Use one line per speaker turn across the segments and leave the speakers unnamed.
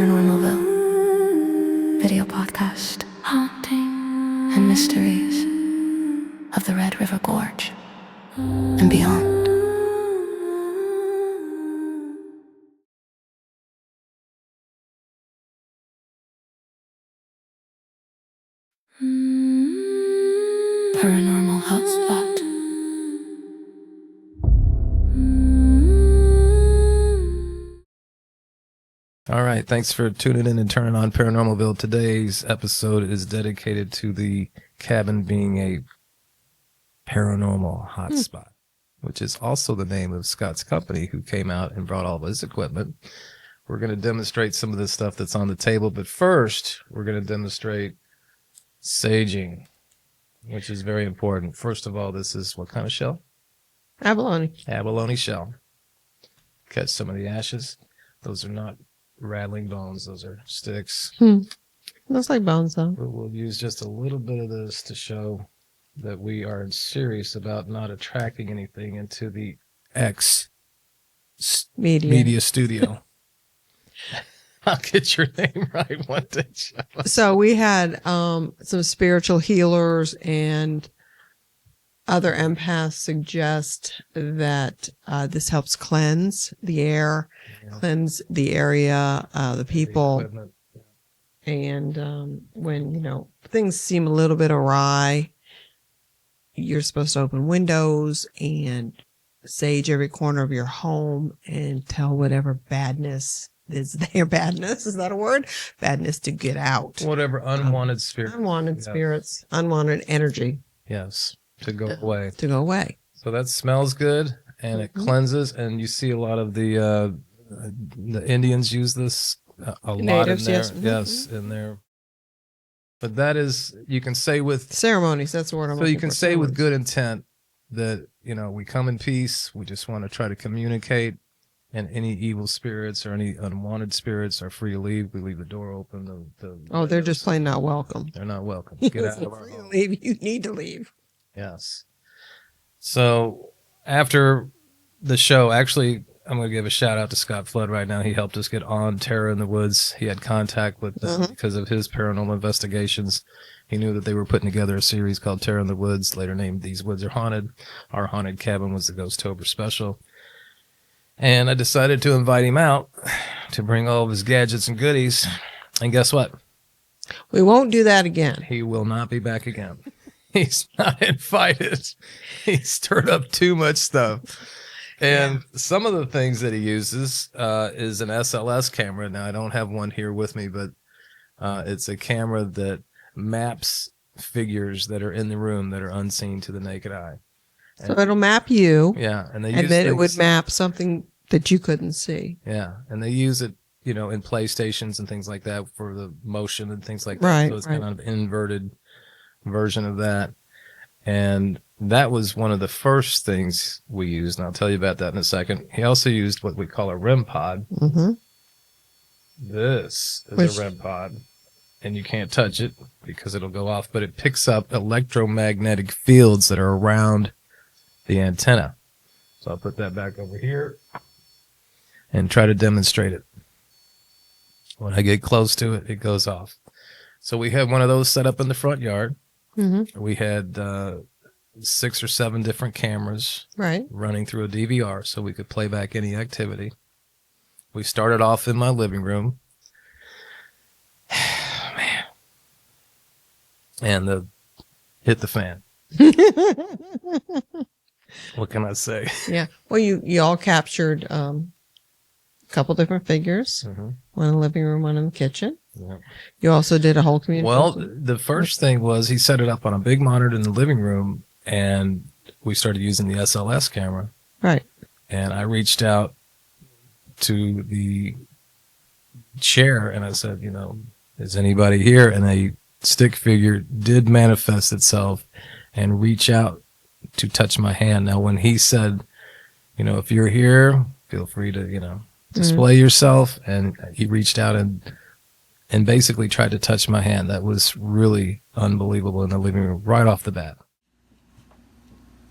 Paranormal Ville video podcast, haunting and mysteries of the Red River Gorge and beyond. Paranormal Hotspot.
All right, thanks for tuning in and turning on Paranormal Ville. Today's episode is dedicated to the cabin being a paranormal hotspot, which is also the name of Scott's company, who came out and brought all of his equipment. We're going to demonstrate some of the stuff that's on the table, but first, we're going to demonstrate saging, which is very important. First of all, this is what kind of shell?
Abalone.
Abalone shell. Catch some of the ashes. Those are not rattling bones. Those are sticks.
Looks like bones, though.
We'll use just a little bit of this to show that we are serious about not attracting anything into the media studio. I'll get your name right one day.
So we had some spiritual healers and other empaths suggest that this helps cleanse the air, cleanse the area, the people. And when, things seem a little bit awry, you're supposed to open windows and sage every corner of your home and tell whatever badness is there. Badness, is that a word? Badness to get out.
Whatever unwanted spirit.
Unwanted spirits, unwanted energy.
Yes, to go away.
To go away.
So that smells good, and it cleanses, and you see a lot of the Indians use this a
Natives,
lot in there.
yes.
Yes, in there. But that is, you can say with
Ceremonies, that's the word I'm
so
looking
you can
for.
say with
Ceremonies.
good intent that, we come in peace. We just want to try to communicate, and any evil spirits or any unwanted spirits are free to leave. We leave the door open.
They're just plain not welcome.
They're not welcome. Get out of our
Free to
home.
leave. You need to leave.
Yes. So after the show, actually, I'm going to give a shout out to Scott Flood right now. He helped us get on Terror in the Woods. He had contact with them because of his paranormal investigations. He knew that they were putting together a series called Terror in the Woods, later named These Woods Are Haunted. Our haunted cabin was the Ghosttober special. And I decided to invite him out to bring all of his gadgets and goodies. And guess what?
We won't do that again.
He will not be back again. He's not invited. He stirred up too much stuff. And some of the things that he uses is an SLS camera. Now, I don't have one here with me, but it's a camera that maps figures that are in the room that are unseen to the naked eye.
So it'll map you.
Yeah. And
And then it would map something that you couldn't see.
Yeah. And they use it, in PlayStations and things like that for the motion and things like that.
Right,
So it's
right.
kind of an inverted version of that. And that was one of the first things we used, and I'll tell you about that in a second. He also used what we call a REM pod.
Mm-hmm.
This is a REM pod, and you can't touch it because it'll go off, but it picks up electromagnetic fields that are around the antenna. So I'll put that back over here and try to demonstrate it. When I get close to it, it goes off. So we had one of those set up in the front yard.
Mm-hmm.
We had 6 or 7 different cameras
Right.
running through a DVR so we could play back any activity. We started off in my living room. Man. And hit the fan. What can I say?
Yeah. Well, you all captured a couple different figures.
Mm-hmm.
One in the living room, one in the kitchen.
Yeah.
You also did a whole communication.
Well, the first thing was he set it up on a big monitor in the living room, and we started using the SLS camera.
Right.
And I reached out to the chair and I said, is anybody here? And a stick figure did manifest itself and reach out to touch my hand. Now, when he said, if you're here, feel free to, display yourself. And he reached out and basically tried to touch my hand. That was really unbelievable in the living room right off the bat.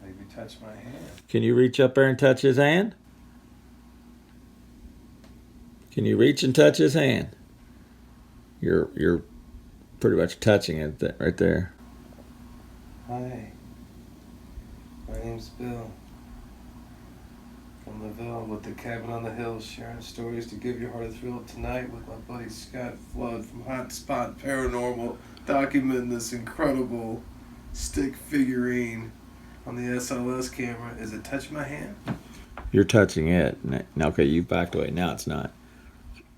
Maybe touch my hand.
Can you reach up there and touch his hand? Can you reach and touch his hand? You're pretty much touching it right there.
Hi, my name's Bill. From the Ville with the cabin on the hill, sharing stories to give your heart a thrill tonight with my buddy Scott Flood from Hotspot Paranormal, documenting this incredible stick figurine on the SLS camera. Is it touching my hand?
You're touching it. Now, okay, you backed away. Now it's not.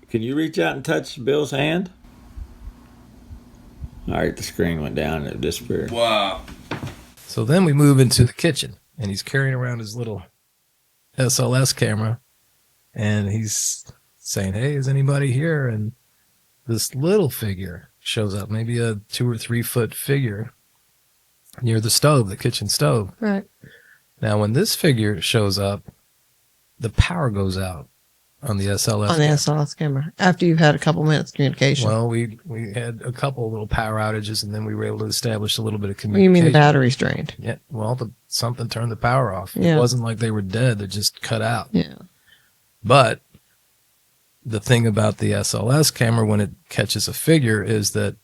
Can you reach out and touch Bill's hand? All right, the screen went down and it disappeared.
Wow. So then we move into the kitchen, and he's carrying around his little SLS camera, and he's saying, "Hey, is anybody here?" And this little figure shows up, maybe a 2 or 3 foot figure near the stove, the kitchen stove.
Right.
Now, when this figure shows up, the power goes out on the SLS.
On the SLS camera. After you've had a couple minutes of communication.
Well, we had a couple little power outages, and then we were able to establish a little bit of
What do
communication.
you mean the battery's drained?
Yeah, well, something turned the power off.
Yeah.
It wasn't like they were dead; they just cut out.
Yeah.
But the thing about the SLS camera, when it catches a figure, is that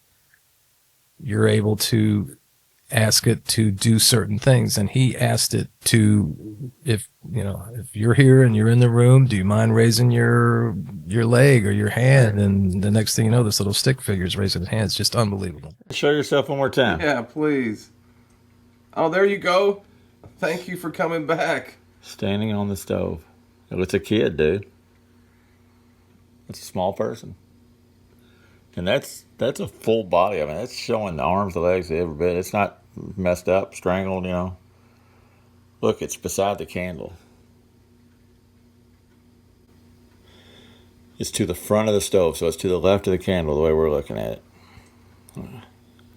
you're able to ask it to do certain things. And he asked it to, if you're here and you're in the room, do you mind raising your leg or your hand? And the next thing you know, this little stick figure is raising his hand. It's just unbelievable.
Show yourself one more time.
Yeah, please. Oh, there you go. Thank you for coming back.
Standing on the stove. Oh, it's a kid, dude. It's a small person. And that's a full body. I mean, that's showing the arms, the legs, every bit. It's not messed up, strangled, Look, it's beside the candle. It's to the front of the stove, so it's to the left of the candle, the way we're looking at it.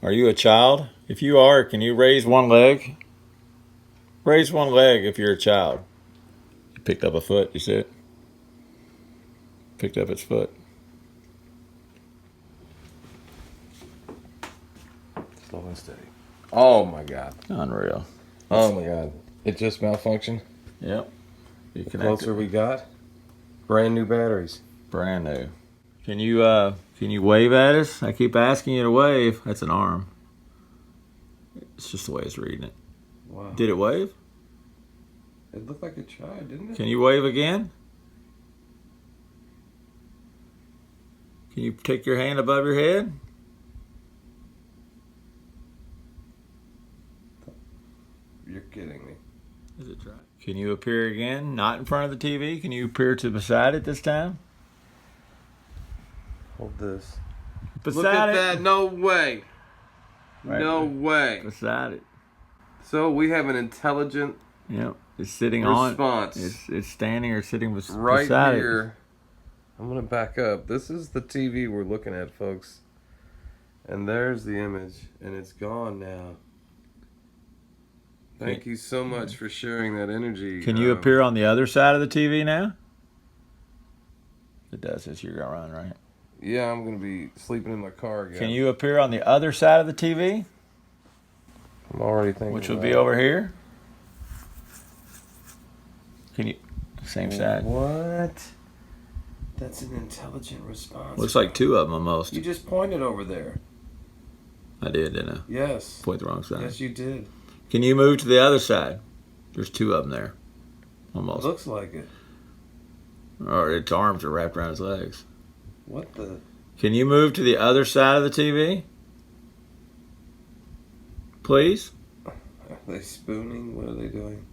Are you a child? If you are, can you raise one leg? Raise one leg if you're a child. You picked up a foot, you see it? Picked up its foot.
Slow and steady. Oh my God.
Unreal.
Oh my God. It just malfunctioned.
Yep. You
The
connected.
closer we got, brand new batteries.
Brand new. Can you wave at us? I keep asking you to wave. That's an arm. It's just the way it's reading it.
Wow.
Did it wave?
It looked like it tried, didn't it?
Can you wave again? Can you take your hand above your head?
You're kidding me.
Is it try? Can you appear again? Not in front of the TV? Can you appear to beside it this time?
Hold this.
Beside
Look at
it.
that. No way.
Right
No
there.
way.
Beside it.
So we have an intelligent
Yep. It's sitting
response.
on. It's standing or sitting
Right
beside
here. I'm going to back up. This is the TV we're looking at, folks. And there's the image. And it's gone now. Thank you so much for sharing that energy.
it. Can you appear on the other side of the TV now? It does this. You're going to run, right?
Yeah, I'm going to be sleeping in my car again.
Can you appear on the other side of the TV?
I'm already thinking
Which would
about
be
it.
over here? Can you... Same side.
What? That's an intelligent response.
Looks like two of them almost.
You just pointed over there.
I did, didn't I?
Yes.
Point the wrong side.
Yes, you did.
Can you move to the other side? There's two of them there. Almost.
Looks like it.
Or its arms are wrapped around his legs.
What the?
Can you move to the other side of the TV? Please?
Are they spooning? What are they doing?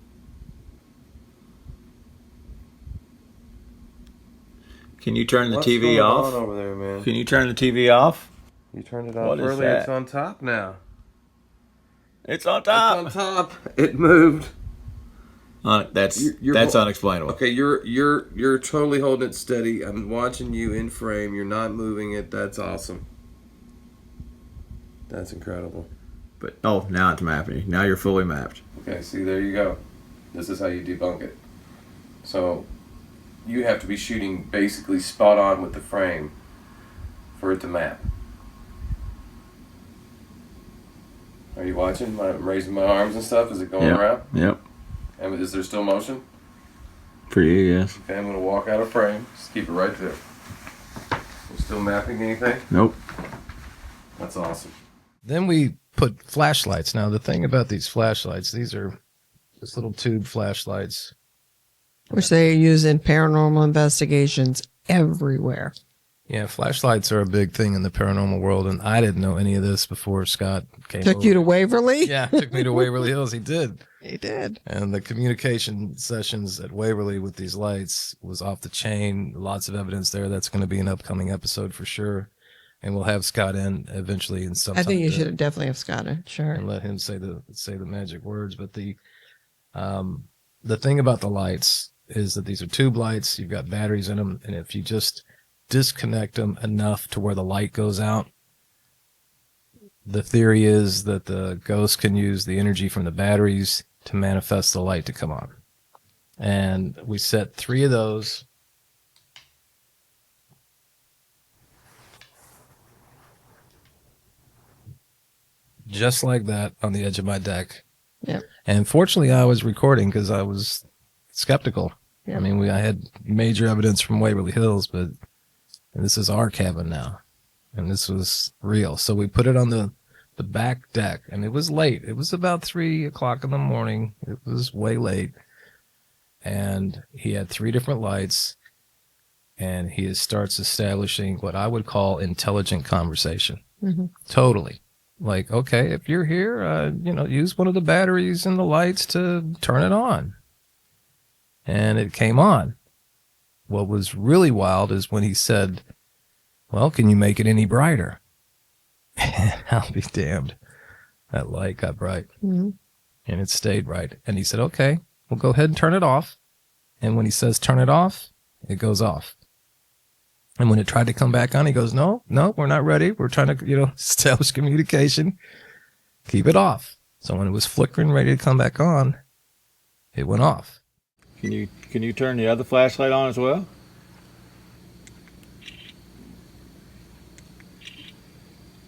Can you turn the
What's
TV
going
off?
on over there, man?
Can you turn the TV off?
You turned it off
What is
early.
that?
It's on top now.
It's on
It's
top.
on top. It moved.
That's
You're
that's
hol-
unexplainable.
Okay, you're totally holding it steady. I'm watching you in frame. You're not moving it. That's awesome. That's incredible.
But now it's mapping you. Now you're fully mapped.
Okay, see, there you go. This is how you debunk it. So, you have to be shooting basically spot on with the frame for it to map. Are you watching? I'm raising my arms and stuff. Is it going around?
Yep.
And is there still motion?
For you, yes.
Okay, I'm going to walk out of frame. Just keep it right there. Just Still mapping anything?
Nope.
That's awesome. Then we put flashlights. Now, the thing about these flashlights, these are just little tube flashlights.
Which they use in paranormal investigations everywhere.
Yeah, flashlights are a big thing in the paranormal world, and I didn't know any of this before Scott came
Took
over.
you to Waverly?
Yeah, took me to Waverly Hills. He did.
He did.
And the communication sessions at Waverly with these lights was off the chain. Lots of evidence there. That's going to be an upcoming episode for sure. And we'll have Scott in eventually in some
I think you
time
should have definitely have Scott in. Sure.
and let him say the magic words. But the thing about the lights is that these are tube lights. You've got batteries in them, and if you just disconnect them enough to where the light goes out, the theory is that the ghost can use the energy from the batteries to manifest the light to come on. And we set 3 of those. Just like that on the edge of my deck.
Yep.
And fortunately, I was recording because I was skeptical.
Yep.
I mean, I had major evidence from Waverly Hills, but this is our cabin now. And this was real. So we put it on the back deck, and it was late. It was about 3 o'clock in the morning. It was way late. And he had 3 different lights, and he starts establishing what I would call intelligent conversation.
Mm-hmm.
Totally. Like, okay, if you're here, use one of the batteries and the lights to turn it on. And it came on. What was really wild is when he said, well, can you make it any brighter? I'll be damned. That light got bright.
Mm-hmm.
And it stayed bright. And he said, okay, we'll go ahead and turn it off. And when he says turn it off, it goes off. And when it tried to come back on, he goes, no, we're not ready. We're trying to, establish communication. Keep it off. So when it was flickering, ready to come back on, it went off.
Can you turn the other flashlight on as well?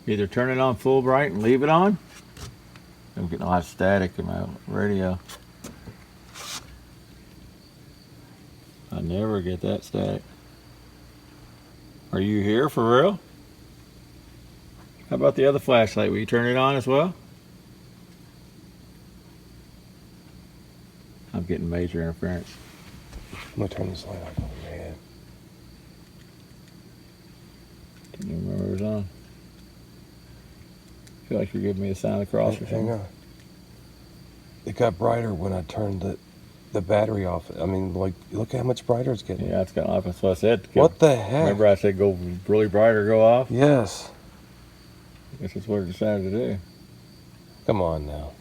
Either turn it on full bright and leave it on. I'm getting a lot of static in my radio. I never get that static. Are you here for real? How about the other flashlight? Will you turn it on as well? I'm getting major interference.
I'm gonna turn this light off. Oh man.
Didn't even remember it was on. I feel like you're giving me a sign of the cross or something.
Hang on. It got brighter when I turned the battery off. I mean, like, look how much brighter it's getting.
Yeah, it's got off. That's what I said.
What the heck?
Remember I said go really bright or go off?
Yes.
This is what I decided to do.
Come on now.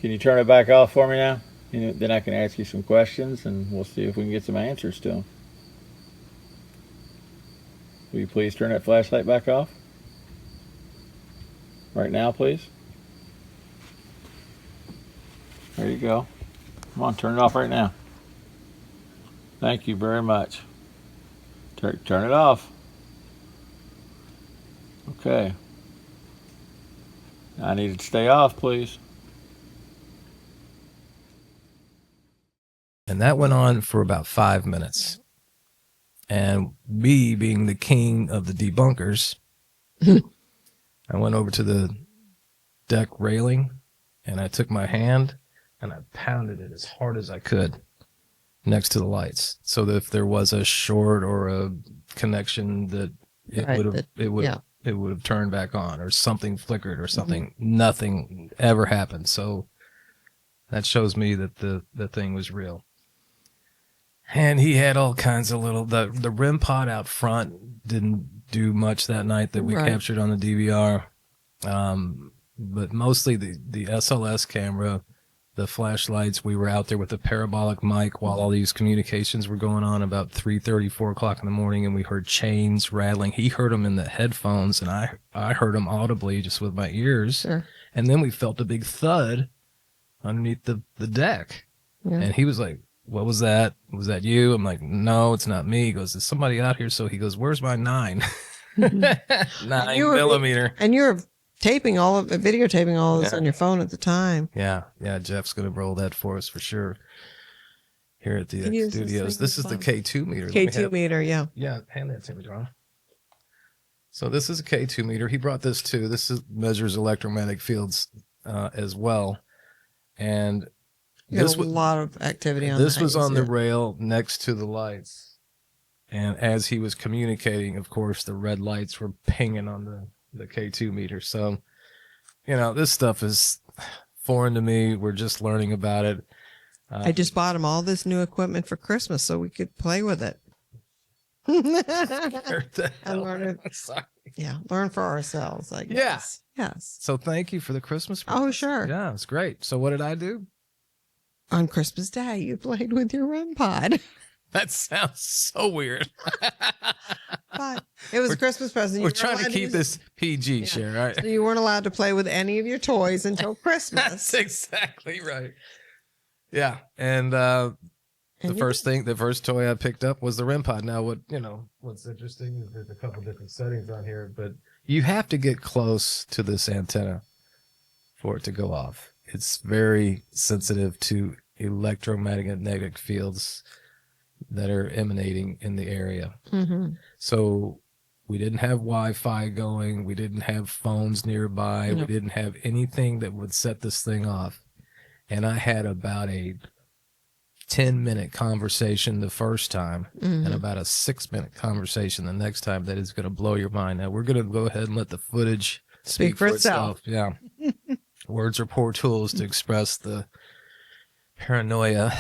Can you turn it back off for me now? Then I can ask you some questions and we'll see if we can get some answers to them. Will you please turn that flashlight back off? Right now, please. There you go. Come on, turn it off right now. Thank you very much. Turn it off. Okay. I need it to stay off, please.
And that went on for about 5 minutes. And me being the king of the debunkers, I went over to the deck railing and I took my hand and I pounded it as hard as I could next to the lights. So that if there was a short or a connection that it would have turned back on or something flickered or something. Mm-hmm. Nothing ever happened. So that shows me that the thing was real. And he had all kinds of the REM pod out front didn't do much that night that we captured on the DVR. But mostly the SLS camera, the flashlights, we were out there with a parabolic mic while all these communications were going on about 3:30, 4 o'clock in the morning, and we heard chains rattling. He heard them in the headphones, and I heard them audibly just with my ears. Sure. And then we felt a big thud underneath the deck. Yeah. And he was like, what was that? Was that you? I'm like, no, it's not me. He goes, there's somebody out here. So he goes, where's my 9? 9mm.
And you were videotaping all of this on your phone at the time.
Yeah. Jeff's going to roll that for us for sure. Here at the studios. This is the K2 meter.
K2 meter, yeah.
Yeah, hand that to me, John. So this is a K2 meter. He brought this too. Measures electromagnetic fields as well. And
There's a lot of activity on
this
that.
was on the rail next to the lights. And as he was communicating, of course, the red lights were pinging on the K2 meter. So, this stuff is foreign to me. We're just learning about it.
I just bought him all this new equipment for Christmas so we could play with it. And learn it.
Sorry.
Yeah, learn for ourselves, I guess.
Yeah.
Yes.
So thank you for the Christmas
Oh,
present.
sure.
Yeah, it's great. So what did I do?
On Christmas Day, you played with your REM pod.
That sounds so weird.
But it was a Christmas present.
We're trying to keep this PG, Cher, right?
So you weren't allowed to play with any of your toys until Christmas.
That's exactly right. Yeah. And the first toy I picked up was the REM pod. Now, what's interesting is there's a couple different settings on here, but you have to get close to this antenna for it to go off. It's very sensitive to electromagnetic fields that are emanating in the area.
Mm-hmm.
So we didn't have Wi-Fi going. We didn't have phones nearby.
No.
We didn't have anything that would set this thing off. And I had about a 10-minute conversation the first time and about a 6-minute conversation the next time that is going to blow your mind. Now, we're going to go ahead and let the footage speak for itself. Yeah. Words are poor tools to express the paranoia.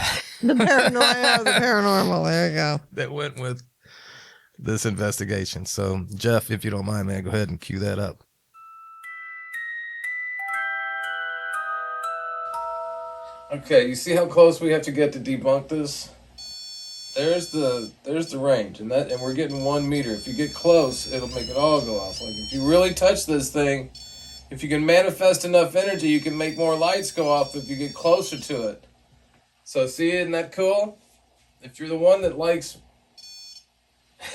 The paranoia of the paranormal. There you go.
That went with this investigation. So, Jeff, if you don't mind, man, go ahead and cue that up. Okay, you see how close we have to get to debunk this? There's the range, and we're getting 1 meter. If you get close, it'll make it all go off. Like if you really touch this thing, if you can manifest enough energy, you can make more lights go off if you get closer to it. So see, isn't that cool? If you're the one that likes,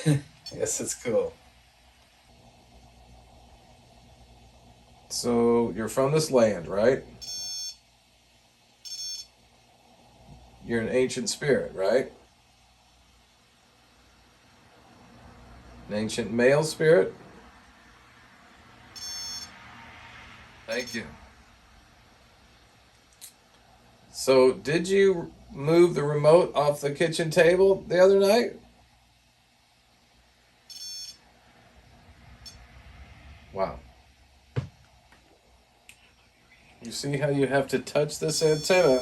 yes, it's cool. So you're from this land, right? You're an ancient spirit, right? An ancient male spirit? Thank you. So, did you move the remote off the kitchen table the other night? Wow. You see how you have to touch this antenna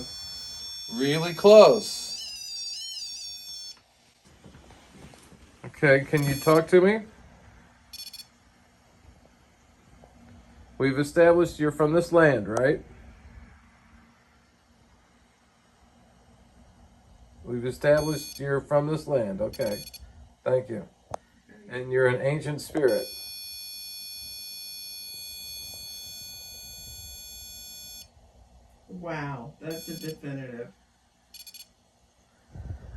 really close. Okay, can you talk to me? We've established you're from this land, right? We've established you're from this land. Okay. Thank you. And you're an ancient spirit.
Wow, that's a definitive.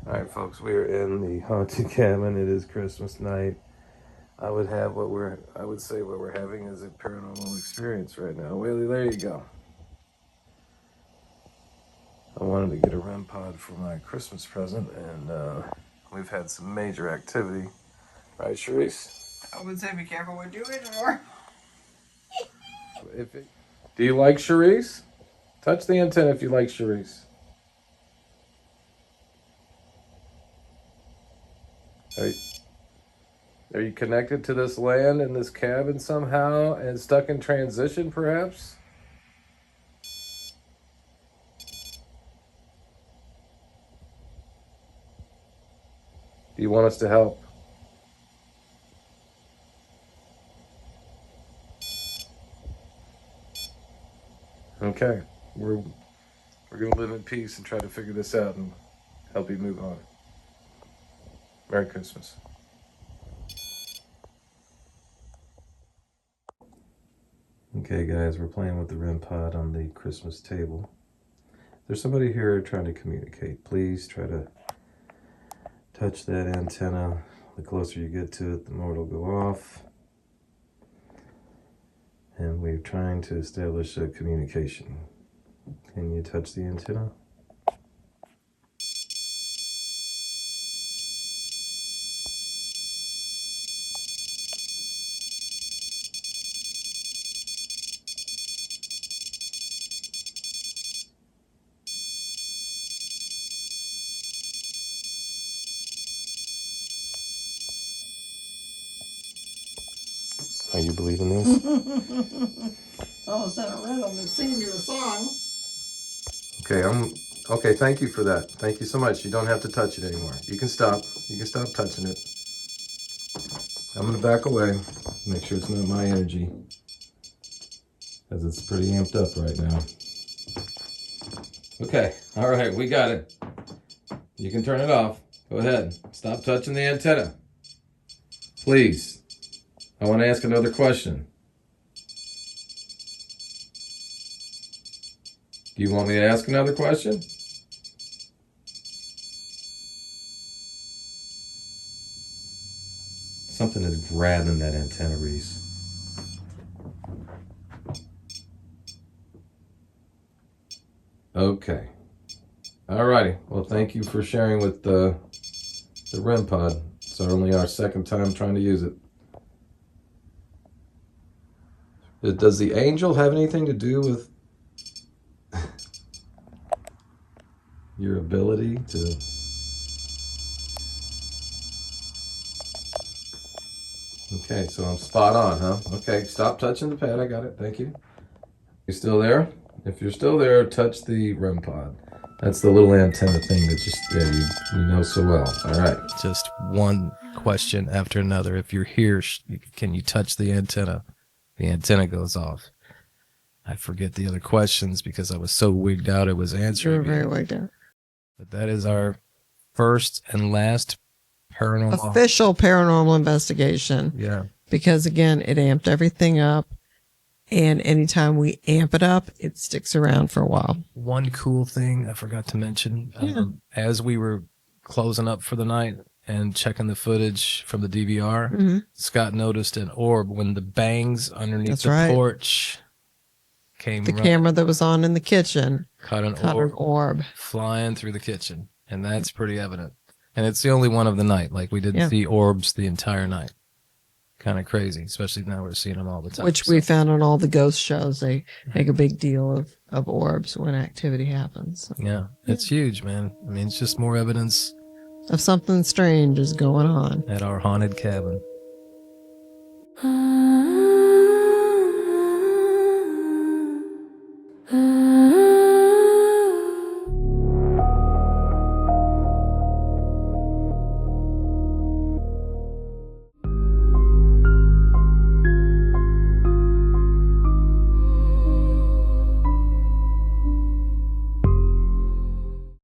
All right, folks, we are in the haunted cabin. It is Christmas night. I would say what we're having is a paranormal experience right now. Well, there you go. I wanted to get a REM pod for my Christmas present, and we've had some major activity. Right, Charisse?
I would say be careful what you're doing, or
Do you like Charisse? Touch the antenna if you like Charisse. Are you connected to this land and this cabin somehow and stuck in transition, perhaps? Do you want us to help? Okay, we're gonna live in peace and try to figure this out and help you move on. Merry Christmas. Okay, guys, we're playing with the REM pod on the Christmas table. There's somebody here trying to communicate. Please try to touch that antenna. The closer you get to it, the more it'll go off. And we're trying to establish a communication. Can you touch the antenna?
Are you believing this?
It's almost in a rhythm. It's singing you a song.
Okay, thank you for that. Thank you so much. You don't have to touch it anymore. You can stop. You can stop touching it. I'm going to back away. Make sure it's not my energy. Because it's pretty amped up right now. Okay, all right, we got it. You can turn it off. Go ahead. Stop touching the antenna. Please. I want to ask another question. Do you want me to ask another question? Something is grabbing that antenna, Reese. Okay. Alrighty. Well, thank you for sharing with the REM pod. It's only our second time trying to use it. Does the angel have anything to do with your ability to... Okay, so I'm spot on, huh? Okay, stop touching the pad. I got it. Thank you. You still there? If you're still there, touch the REM pod. That's the little antenna thing that you know so well. All right. Just one question after another. If you're here, can you touch the antenna? The antenna goes off. I forget the other questions because I was so wigged out it was answering.
You were very wigged out.
But that is our first and last
official paranormal investigation.
Yeah.
Because again, it amped everything up. And anytime we amp it up, it sticks around for a while.
One cool thing I forgot to mention, as we were closing up for the night and checking the footage from the DVR, Scott noticed an orb when the bangs underneath the porch came.
The camera that was on in the kitchen
caught an
orb
flying through the kitchen. And that's pretty evident. And it's the only one of the night. Like, we didn't see orbs the entire night. Kind of crazy, especially now we're seeing them all the time.
Which we found on all the ghost shows. They make a big deal of orbs when activity happens. So.
Yeah, it's huge, man. I mean, it's just more evidence
of something strange is going on
at our haunted cabin.